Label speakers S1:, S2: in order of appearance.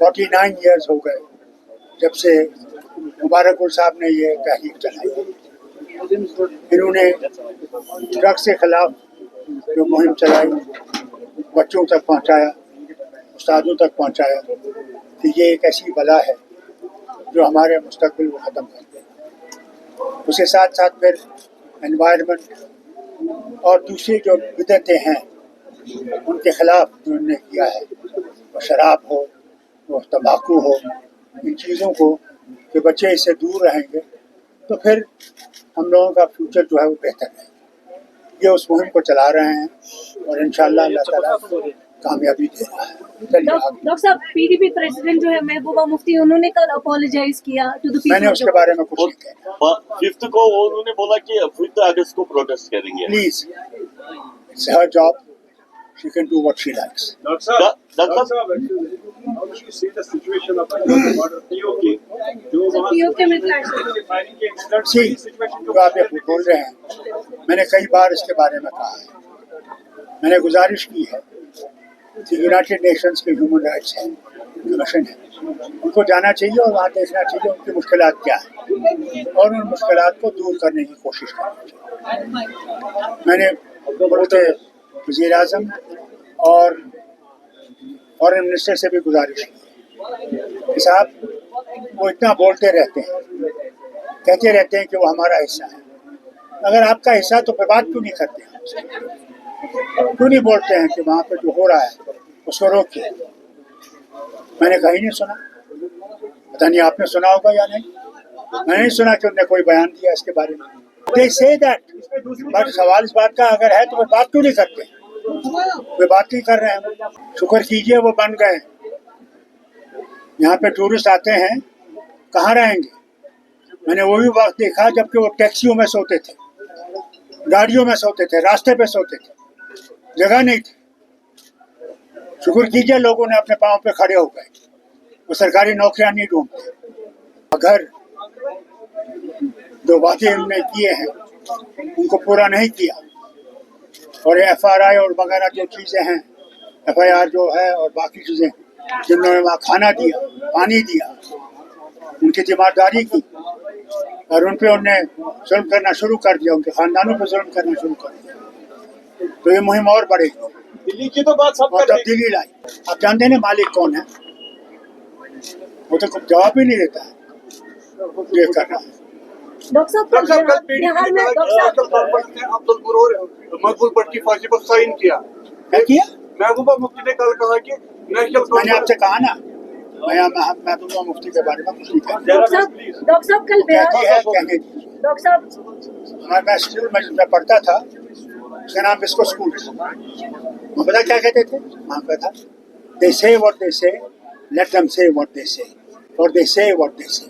S1: 49 years ہو گئے جب سے مبارک صاحب نے یہ تحریک چلائی. انہوں نے ڈرگ کے خلاف جو مہم چلائی بچوں تک پہنچایا, استادوں تک پہنچایا کہ یہ ایک ایسی بلا ہے جو ہمارے مستقبل کو ختم کر دے. اس کے ساتھ ساتھ پھر انوائرمنٹ اور دوسری جو بدعتیں ہیں ان کے خلاف جو انہوں نے کیا ہے, وہ شراب ہو, وہ تمباکو ہو, ان چیزوں کو کہ بچے اس سے دور رہیں گے تو پھر ہم لوگوں کا فیوچر جو ہے وہ بہتر ہے. یہ اس مہم کو چلا رہے ہیں اور انشاءاللہ اللہ تعالیٰ کامیابی دے رہا ہے.
S2: ڈاکٹر صاحب, PDP پریزیڈنٹ جو ہے محبوبہ مفتی, انہوں نے کل اپالوجائز کیا ٹو دی پیپل.
S1: میں نے اس کے بارے میں کچھ نہیں کہنا.
S3: 5 کو انہوں نے بولا کہ 5 اگست کو پروٹیسٹ کریں گے.
S1: Please, it's her job, she can do what she likes. جو آپ یہ بول رہے ہیں, میں نے کئی بار اس کے بارے میں کہا ہے. میں نے گزارش کی ہے کہ یونائٹڈ نیشنز کے ہیومن رائٹس ہیں, کمیشن ہے, ان کو جانا چاہیے اور وہاں دیکھنا چاہیے ان کی مشکلات کیا ہیں اور ان مشکلات کو دور کرنے کی کوشش کرنی چاہیے. میں نے ملک وزیر اعظم اور فارن منسٹر سے بھی گزارش کی کہ صاحب وہ اتنا بولتے رہتے ہیں, کہتے رہتے ہیں کہ وہ ہمارا حصہ ہے. اگر آپ کا حصہ تو پھر بات کیوں نہیں کرتے ہیں, کیوں نہیں بولتے ہیں کہ وہاں پہ جو ہو رہا ہے اس کو روکیے. میں نے کہیں نہیں سنا, پتہ نہیں آپ نے سنا ہوگا یا نہیں. میں نے نہیں سنا کہ انہوں نے کوئی بیان دیا اس کے بارے میں. They say that, بٹ سوال اس بات کا اگر ہے تو وہ بات کیوں نہیں کرتے, وہ بات نہیں کر رہے ہیں. شکر کیجئے وہ بن گئے. یہاں پہ ٹورسٹ آتے ہیں, کہاں رہیں گے. میں نے وہ بھی وقت دیکھا جب کہ وہ ٹیکسیوں میں سوتے تھے, گاڑیوں میں سوتے تھے, راستے پہ سوتے تھے, جگہ نہیں تھی. شکر کیجئے لوگوں نے اپنے پاؤں پہ کھڑے ہو گئے. وہ سرکاری نوکریاں نہیں ڈھونڈتے. اگر جو وعدے انہوں نے کیے ہیں ان کو پورا نہیں کیا, اور FRI اور وغیرہ جو چیزیں ہیں, FIR جو ہے اور باقی چیزیں جنہوں نے وہاں کھانا دیا, پانی دیا, ان کی تیمارداری کی, اور ان پہ انہوں نے ظلم کرنا شروع کر دیا, ان کے خاندانوں پہ ظلم کرنا شروع کر دیا, تو یہ مہم اور بڑھے گی.
S3: دلی کی تو بات سب
S1: اور تبدیلی لائی. آپ جانتے ہیں مالک کون ہے؟ وہ تو کچھ جواب ہی نہیں دیتا ہے یہ کر رہا ہے.
S2: ڈاکٹر صاحب بہار میں
S4: مقبول بٹ کی پھانسی پر سائن کیا. محبوبہ مفتی نے کل کہا کہ
S1: میں نے آپ سے کہا نا, میں محبوبہ مفتی کے بارے میں کچھ نہیں کہتا.
S2: ڈاکٹر صاحب کل بہار ڈاکٹر صاحب
S1: میں اسکول میں پڑھتا تھا, اس کا نام بسکو اسکول تھا. وہ پتا کیا کہتے تھے وہاں پہ تھا, they say what they say, let them say what they say, or they say what they say.